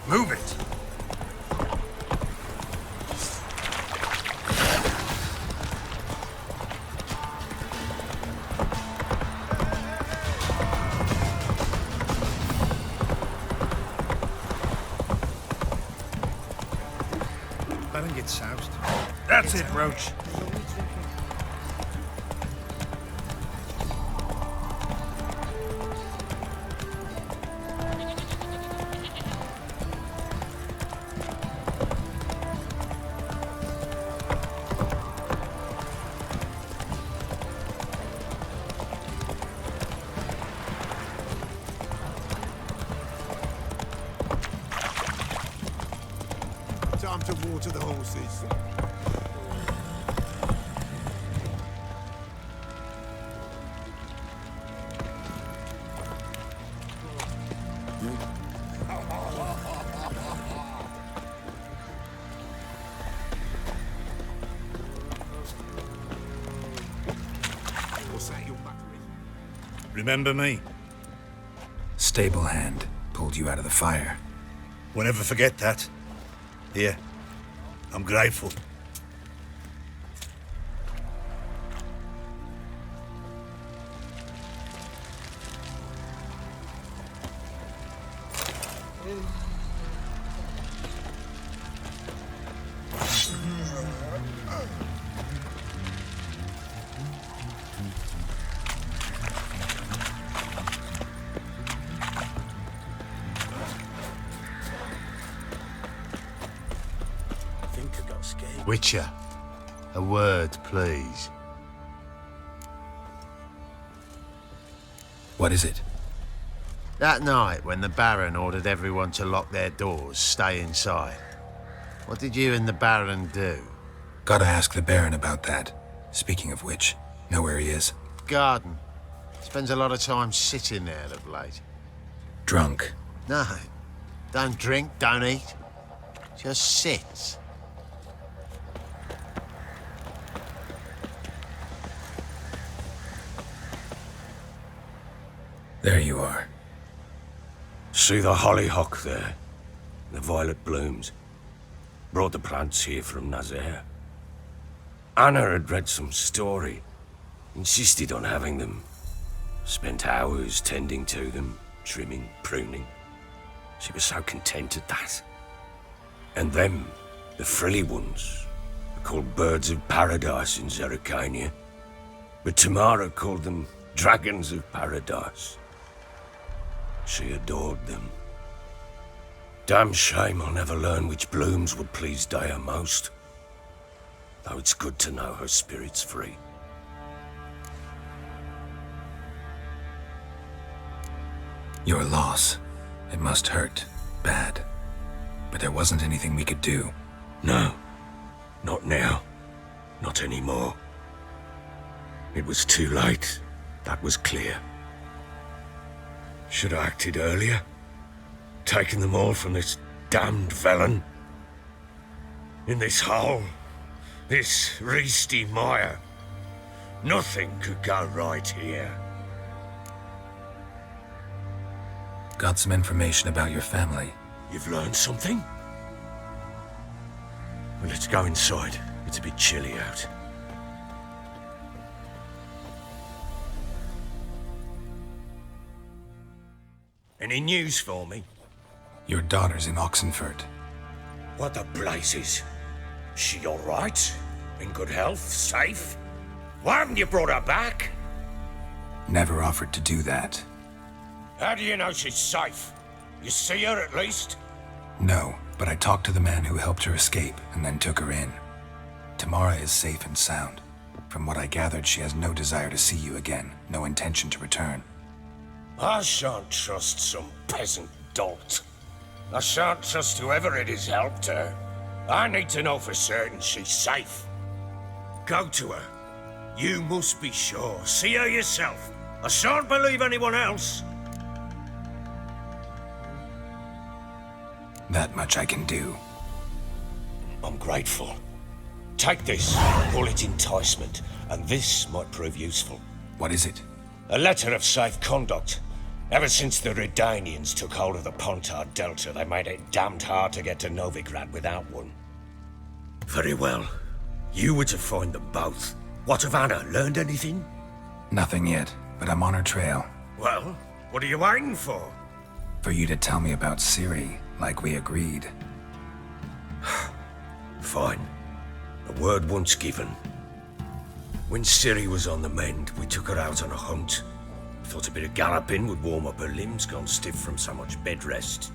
Move it! Baron gets soused. That's it, Roach. Time to water the horses. What's that you're muttering? Remember me? Stable hand pulled you out of the fire. We'll never forget that. Here, I'm grateful. Witcher, a word, please. What is it? That night when the Baron ordered everyone to lock their doors, stay inside, what did you and the Baron do? Gotta ask the Baron about that. Speaking of which, know where he is? Garden. Spends a lot of time sitting there of late. Drunk. No, don't drink, don't eat. Just sits. There you are. See the hollyhock there? The violet blooms. Brought the plants here from Nazaire. Anna had read some story. Insisted on having them. Spent hours tending to them, trimming, pruning. She was so content at that. And them, the frilly ones, are called birds of paradise in Zerrikania. But Tamara called them dragons of paradise. She adored them. Damn shame I'll never learn which blooms would please Dea most. Though it's good to know her spirit's free. Your loss. It must hurt. Bad. But there wasn't anything we could do. No. Not now. Not anymore. It was too late. That was clear. Should have acted earlier. Taken them all from this damned Velen. In this hole. This Reesty mire. Nothing could go right here. Got some information about your family. You've learned something? Well, let's go inside. It's a bit chilly out. Any news for me? Your daughter's in Oxenfurt. What the blazes? She all right? In good health? Safe? Why haven't you brought her back? Never offered to do that. How do you know she's safe? You see her at least? No, but I talked to the man who helped her escape and then took her in. Tamara is safe and sound. From what I gathered, she has no desire to see you again, no intention to return. I shan't trust some peasant dolt. I shan't trust whoever it is helped her. I need to know for certain she's safe. Go to her. You must be sure. See her yourself. I shan't believe anyone else. That much I can do. I'm grateful. Take this, call it enticement, and this might prove useful. What is it? A letter of safe conduct. Ever since the Redanians took hold of the Pontard Delta, they made it damned hard to get to Novigrad without one. Very well. You were to find them both. What of Anna? Learned anything? Nothing yet, but I'm on her trail. Well, what are you waiting for? For you to tell me about Ciri, like we agreed. Fine. A word once given. When Ciri was on the mend, we took her out on a hunt. Thought a bit of galloping would warm up her limbs, gone stiff from so much bed rest.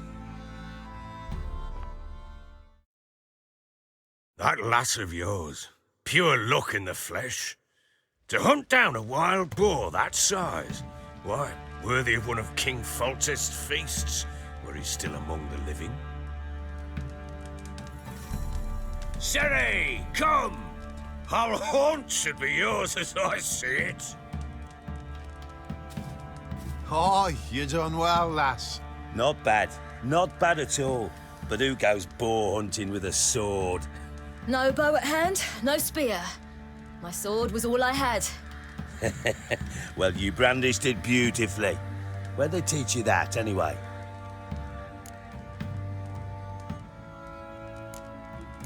That lass of yours, pure luck in the flesh. To hunt down a wild boar that size, why, worthy of one of King Foltest's feasts, where he's still among the living. Ciri, come! Our haunt should be yours as I see it. Oh, you done well, lass. Not bad. Not bad at all. But who goes boar hunting with a sword? No bow at hand, no spear. My sword was all I had. Well, you brandished it beautifully. Where'd they teach you that, anyway?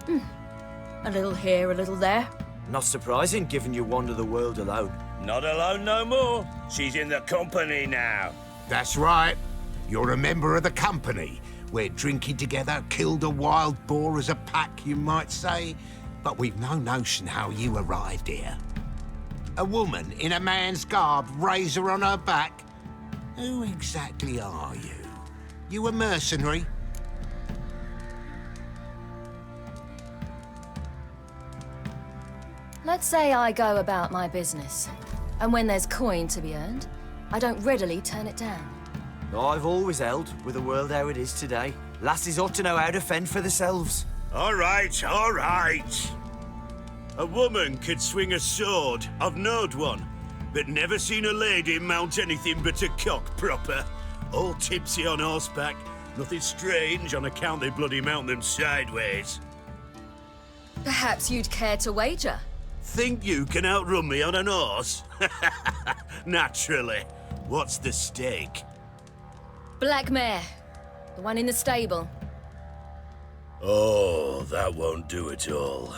A little here, a little there. Not surprising, given you wander the world alone. Not alone no more. She's in the company now. That's right. You're a member of the company. We're drinking together, killed a wild boar as a pack, you might say. But we've no notion how you arrived here. A woman in a man's garb, razor on her back. Who exactly are you? You a mercenary? Let's say I go about my business. And when there's coin to be earned, I don't readily turn it down. I've always held, with the world how it is today, lasses ought to know how to fend for themselves. All right, all right. A woman could swing a sword. I've knowed one. But never seen a lady mount anything but a cock proper. All tipsy on horseback. Nothing strange on account they bloody mount them sideways. Perhaps you'd care to wager? Think you can outrun me on an horse? Naturally. What's the stake? Black mare. The one in the stable. Oh, that won't do at all.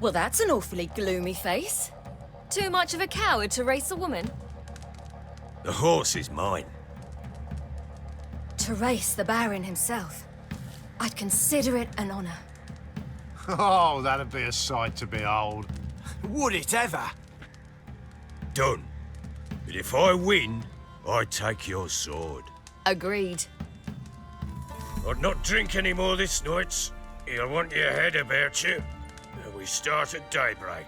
Well, that's an awfully gloomy face. Too much of a coward to race a woman. The horse is mine. To race the Baron himself. I'd consider it an honor. Oh, that'd be a sight to behold. Would it ever? Done. But if I win, I take your sword. Agreed. I'd not drink any more this night. You'll want your head about you. We start at daybreak.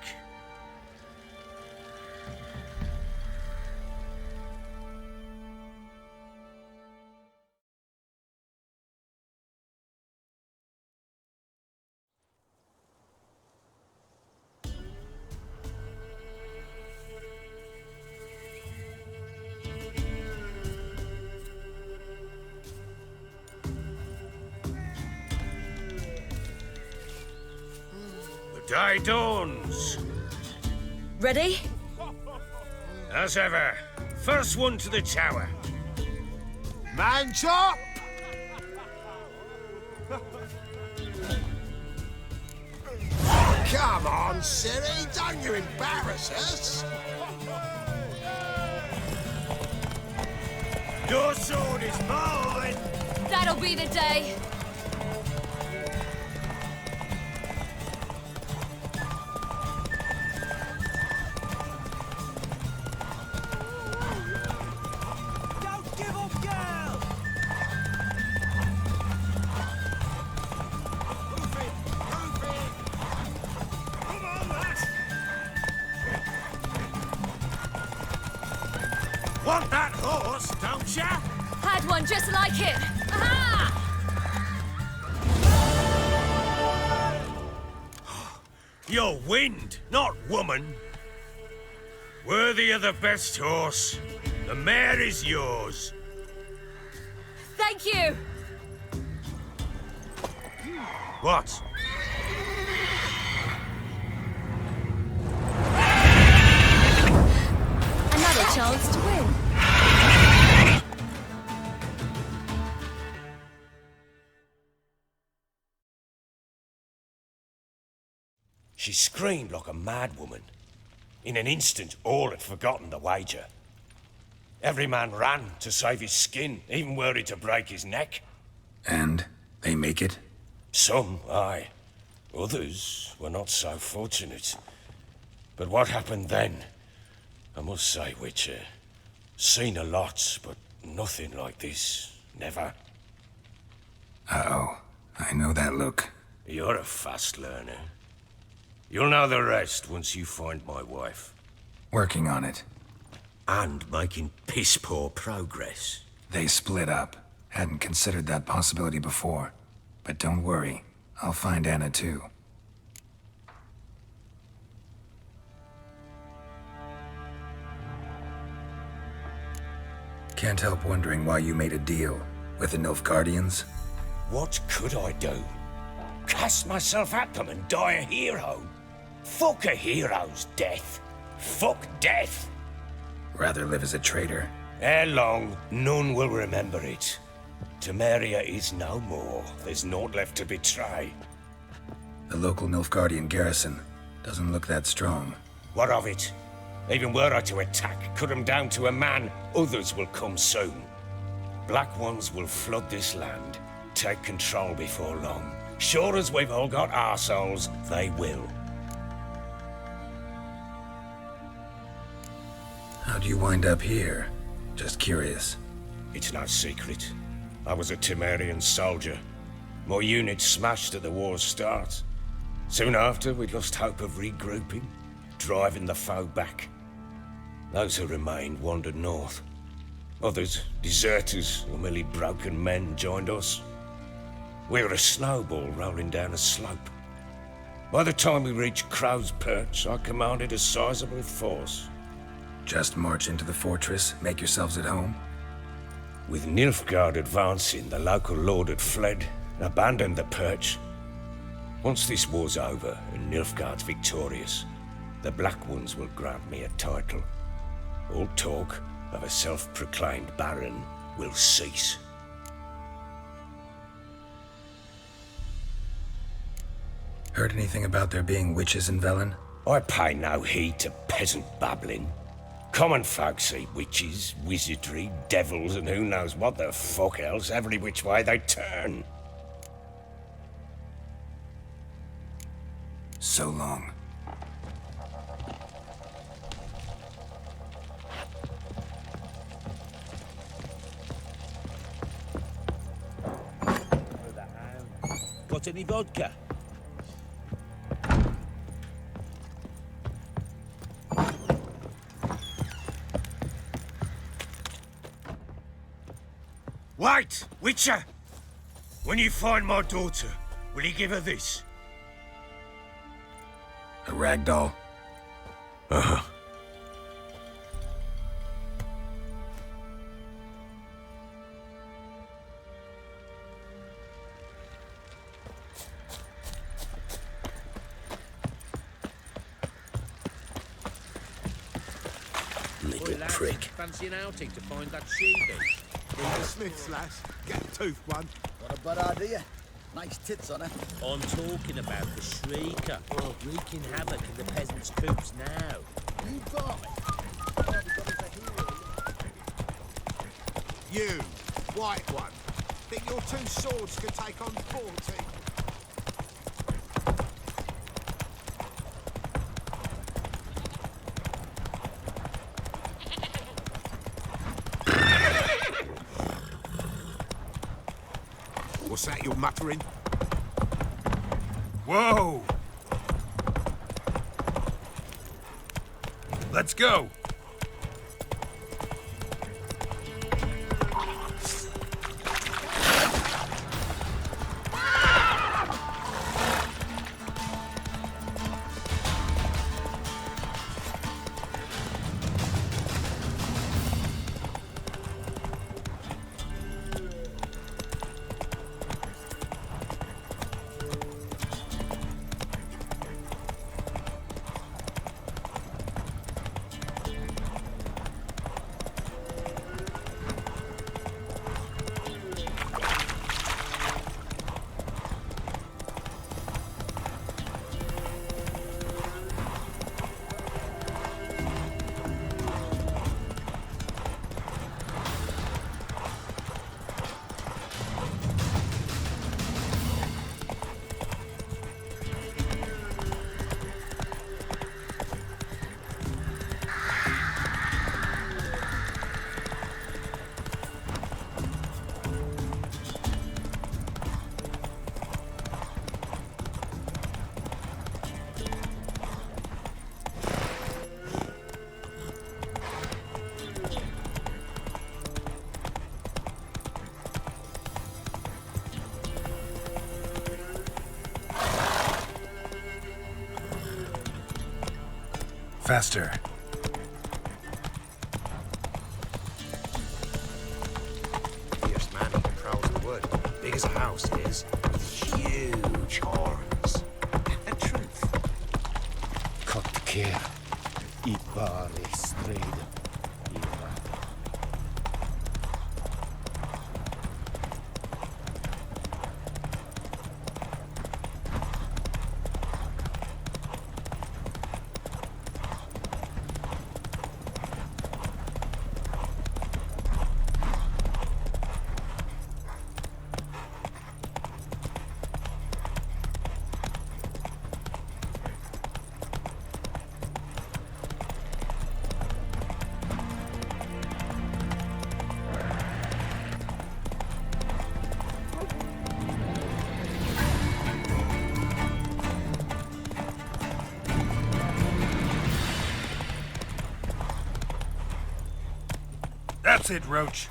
The day dawns. Ready? As ever, first one to the tower. Man chop! Come on, Ciri, don't you embarrass us. Your sword is mine. That'll be the day. Want that horse, don't ya? Had one just like it. Aha! You're wind, not woman. Worthy of the best horse. The mare is yours. Thank you. What? a chance to win. She screamed like a mad woman. In an instant, all had forgotten the wager. Every man ran to save his skin, even were he to break his neck. And they make it? Some, aye. Others were not so fortunate. But what happened then? I must say, Witcher, seen a lot, but nothing like this. Never. Uh-oh. I know that look. You're a fast learner. You'll know the rest once you find my wife. Working on it. And making piss-poor progress. They split up. Hadn't considered that possibility before. But don't worry. I'll find Anna too. Can't help wondering why you made a deal with the Nilfgaardians. What could I do? Cast myself at them and die a hero? Fuck a hero's death. Fuck death. Rather live as a traitor. Ere long, none will remember it. Temeria is no more. There's naught left to betray. The local Nilfgaardian garrison doesn't look that strong. What of it? Even were I to attack, cut them down to a man, others will come soon. Black Ones will flood this land, take control before long. Sure as we've all got arseholes, they will. How'd you wind up here? Just curious. It's no secret. I was a Temerian soldier. My unit smashed at the war's start. Soon after, we lost hope of regrouping, driving the foe back. Those who remained wandered north. Others, deserters or merely broken men, joined us. We were a snowball rolling down a slope. By the time we reached Crow's Perch, I commanded a sizable force. Just march into the fortress, make yourselves at home? With Nilfgaard advancing, the local lord had fled, abandoned the Perch. Once this war's over and Nilfgaard's victorious, the Black Ones will grant me a title. All talk of a self-proclaimed baron will cease. Heard anything about there being witches in Velen? I pay no heed to peasant babbling. Common folk see witches, wizardry, devils, and who knows what the fuck else every which way they turn. So long. Got any vodka? Wait, Witcher! When you find my daughter, will you give her this? A rag doll? Uh-huh. Little prick. Fancy an outing to find that she-beast? The Smith's lass. Get a tooth one. What a bad idea. Nice tits on her. I'm talking about the Shrieker, wreaking havoc in the peasants' coops now. You got me. You, white one. Think your two swords could take on 40? What's that you're muttering? Whoa! Let's go! faster. Fierce man who controls the wood. Big as a house it is. With huge horns. A truth. Cut care. I bare strid. That's it, Roach.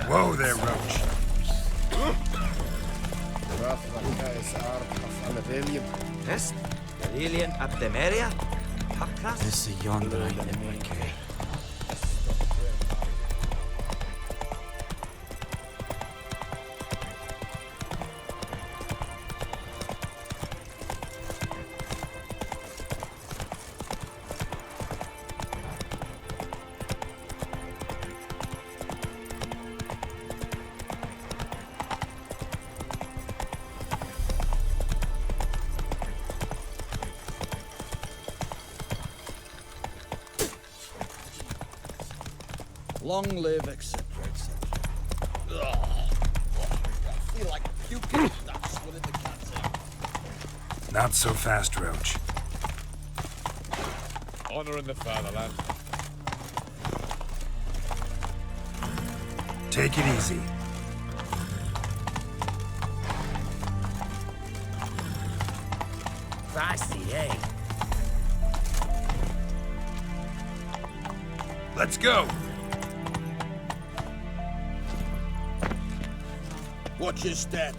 Whoa there, Roach. Est? Galilian Abdemeria? Hakras? This is yonder in the Long live, etc., etc. I feel like puking. That's what in the cat's Not so fast, Roach. Honor in the fatherland. Take it easy. Feisty, eh? Let's go. Watch your step.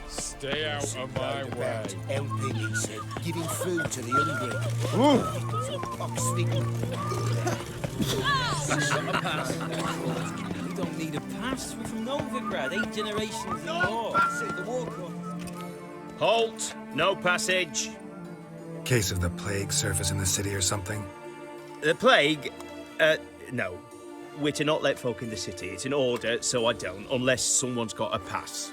Stay out of my way. Helping, he said. Giving food to the hungry. We don't need a pass. We're from Novigrad, 8 generations and more. The war comes. Halt! No passage. Case of the plague surface in the city or something? The plague? No. We're to not let folk in the city. It's an order, so I don't, unless someone's got a pass.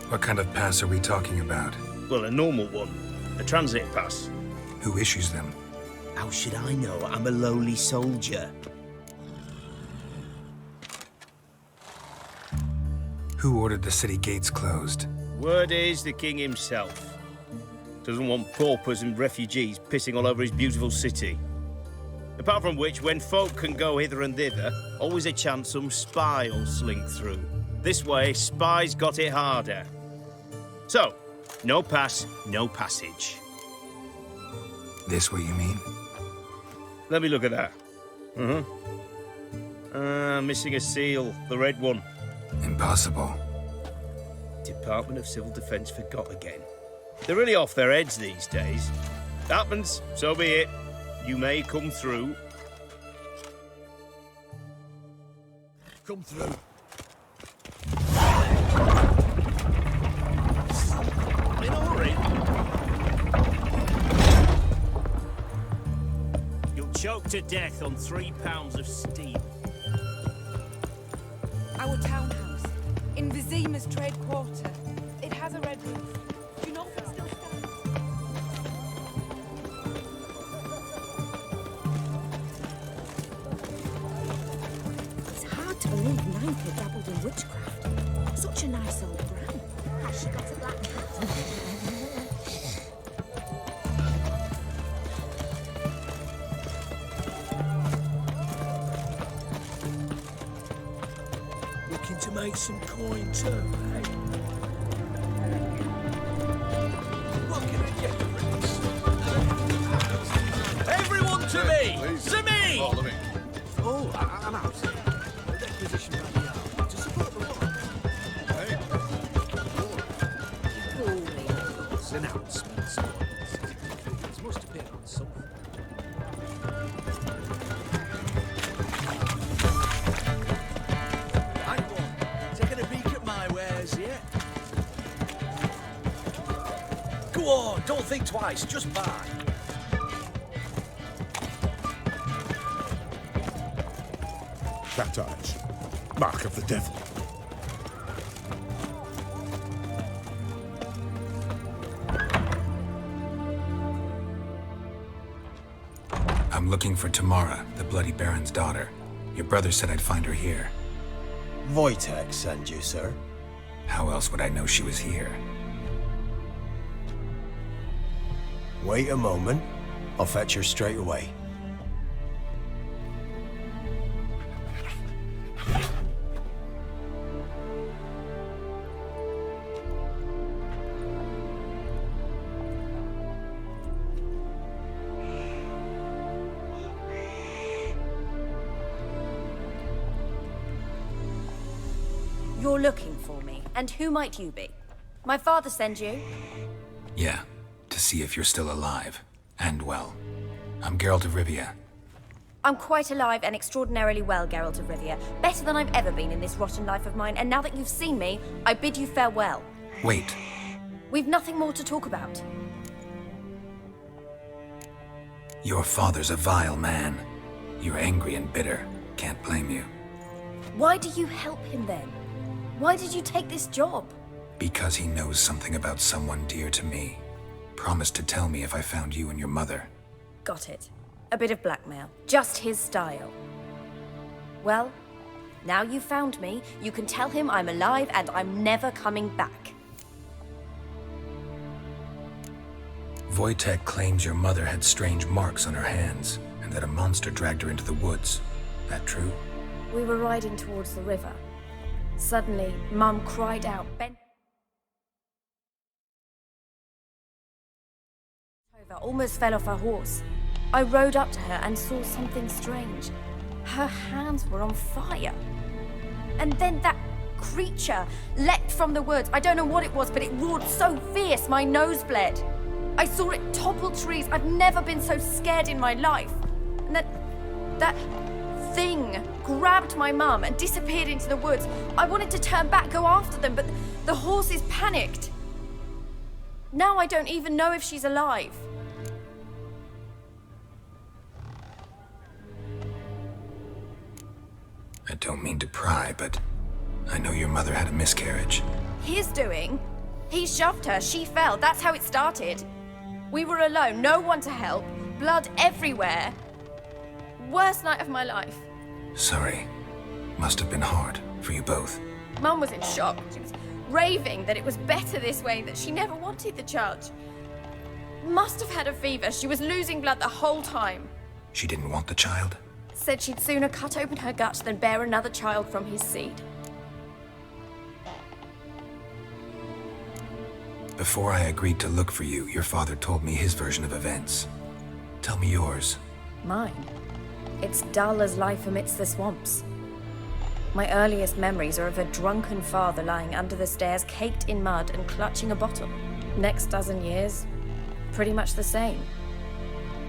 What kind of pass are we talking about? Well, a normal one. A transit pass. Who issues them? How should I know? I'm a lowly soldier. Who ordered the city gates closed? Word is the king himself. Doesn't want paupers and refugees pissing all over his beautiful city. Apart from which, when folk can go hither and thither, always a chance some spy will slink through. This way, spies got it harder. So, no pass, no passage. This what you mean? Let me look at that. Missing a seal, the red one. Impossible. Department of Civil Defense forgot again. They're really off their heads these days. Happens, so be it. You may come through. Come through. In a hurry. You'll choke to death on 3 pounds of steel. Our townhouse in Vizima's trade quarter. It has a red roof. Do you know if it still stands? It's hard to believe Nanka dabbled in witchcraft. Such a nice old brown. Has she got a black cat? Looking to make some coin too, eh? What can I get for this? Everyone to me! To me! Follow me. Oh, I'm out. Requisition by the hour to support the war. Hey. Those announcements. It must appear on something. Taking a peek at my wares yet? Go on, don't think twice, just buy. Cat eyes. Mark of the devil. I'm looking for Tamara, the Bloody Baron's daughter. Your brother said I'd find her here. Wojtek sent you, sir. How else would I know she was here? Wait a moment. I'll fetch her straight away. You're looking for me, and who might you be? My father sent you? Yeah, to see if you're still alive. And well. I'm Geralt of Rivia. I'm quite alive and extraordinarily well, Geralt of Rivia. Better than I've ever been in this rotten life of mine, and now that you've seen me, I bid you farewell. Wait. We've nothing more to talk about. Your father's a vile man. You're angry and bitter. Can't blame you. Why do you help him then? Why did you take this job? Because he knows something about someone dear to me. Promised to tell me if I found you and your mother. Got it. A bit of blackmail. Just his style. Well, now you've found me, you can tell him I'm alive and I'm never coming back. Wojtek claims your mother had strange marks on her hands, and that a monster dragged her into the woods. That true? We were riding towards the river. Suddenly, Mum cried out, bent over, almost fell off her horse. I rode up to her and saw something strange. Her hands were on fire. And then that creature leapt from the woods. I don't know what it was, but it roared so fierce, my nose bled. I saw it topple trees. I've never been so scared in my life. And that thing grabbed my mum and disappeared into the woods. I wanted to turn back, go after them, but the horses panicked. Now I don't even know if she's alive. I don't mean to pry, but I know your mother had a miscarriage. His doing? He shoved her, she fell, that's how it started. We were alone, no one to help, blood everywhere. Worst night of my life. Sorry. Must have been hard for you both. Mum was in shock. She was raving that it was better this way, that she never wanted the child. Must have had a fever. She was losing blood the whole time. She didn't want the child? Said she'd sooner cut open her guts than bear another child from his seed. Before I agreed to look for you, your father told me his version of events. Tell me yours. Mine? It's dull as life amidst the swamps. My earliest memories are of a drunken father lying under the stairs, caked in mud and clutching a bottle. Next dozen years, pretty much the same.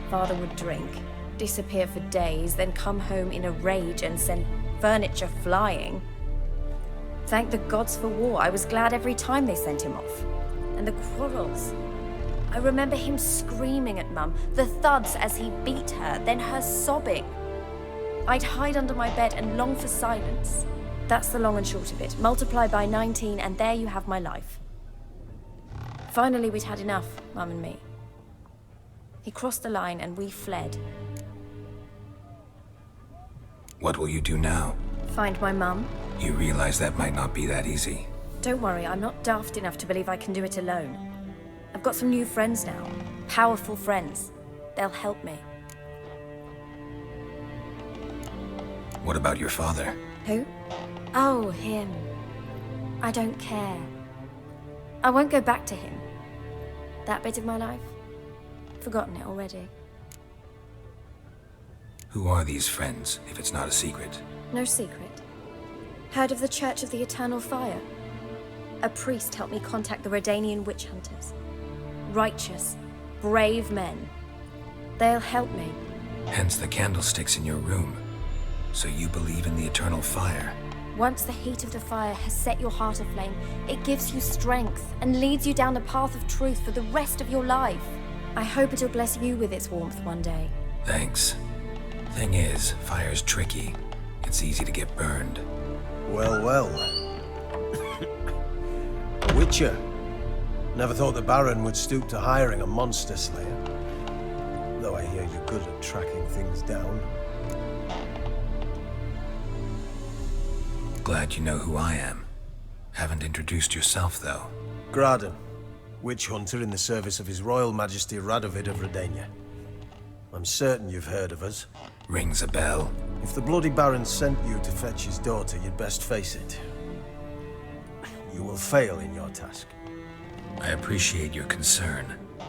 Father would drink, disappear for days, then come home in a rage and send furniture flying. Thank the gods for war. I was glad every time they sent him off. And the quarrels. I remember him screaming at Mum, the thuds as he beat her, then her sobbing. I'd hide under my bed and long for silence. That's the long and short of it. Multiply by 19 and there you have my life. Finally, we'd had enough, Mum and me. He crossed the line and we fled. What will you do now? Find my mum. You realize that might not be that easy. Don't worry, I'm not daft enough to believe I can do it alone. I've got some new friends now. Powerful friends. They'll help me. What about your father? Who? Oh, him. I don't care. I won't go back to him. That bit of my life? Forgotten it already. Who are these friends, if it's not a secret? No secret. Heard of the Church of the Eternal Fire? A priest helped me contact the Redanian witch hunters. Righteous, brave men. They'll help me. Hence the candlesticks in your room. So you believe in the eternal fire? Once the heat of the fire has set your heart aflame, it gives you strength and leads you down the path of truth for the rest of your life. I hope it'll bless you with its warmth one day. Thanks. Thing is, fire's tricky. It's easy to get burned. Well, well. A witcher. Never thought the Baron would stoop to hiring a monster slayer. Though I hear you're good at tracking things down. Glad you know who I am. Haven't introduced yourself, though. Graden, witch hunter in the service of His Royal Majesty Radovid of Redania. I'm certain you've heard of us. Rings a bell. If the Bloody Baron sent you to fetch his daughter, you'd best face it. You will fail in your task. I appreciate your concern,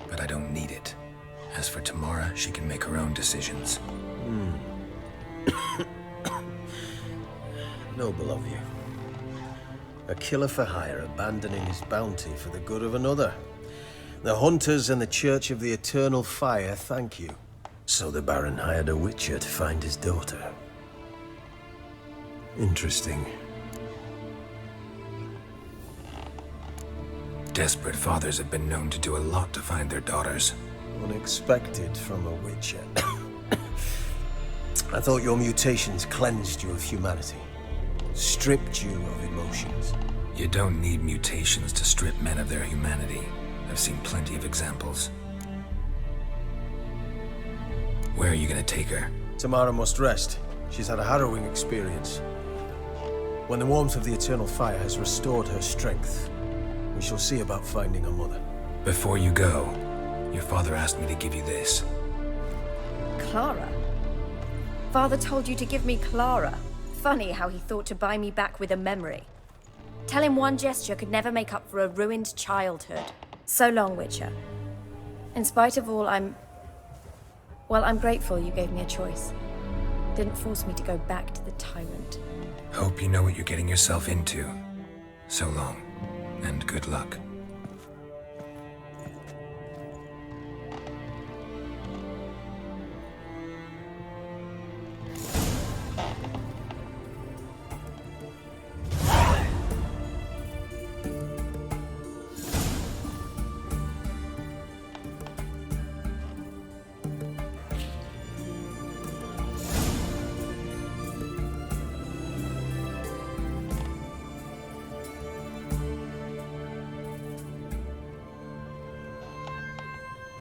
but I don't need it. As for Tamara, she can make her own decisions. Noble of you. A killer for hire abandoning his bounty for the good of another. The hunters and the Church of the Eternal Fire thank you. So the Baron hired a witcher to find his daughter. Interesting. Desperate fathers have been known to do a lot to find their daughters. Unexpected from a witcher. I thought your mutations cleansed you of humanity. Stripped you of emotions. You don't need mutations to strip men of their humanity. I've seen plenty of examples. Where are you gonna take her? Tamara must rest. She's had a harrowing experience. When the warmth of the Eternal Fire has restored her strength, we shall see about finding her mother. Before you go, your father asked me to give you this. Clara? Father told you to give me Clara. Funny how he thought to buy me back with a memory. Tell him one gesture could never make up for a ruined childhood. So long, Witcher. In spite of all, I'm grateful you gave me a choice. Didn't force me to go back to the tyrant. Hope you know what you're getting yourself into. So long, and good luck.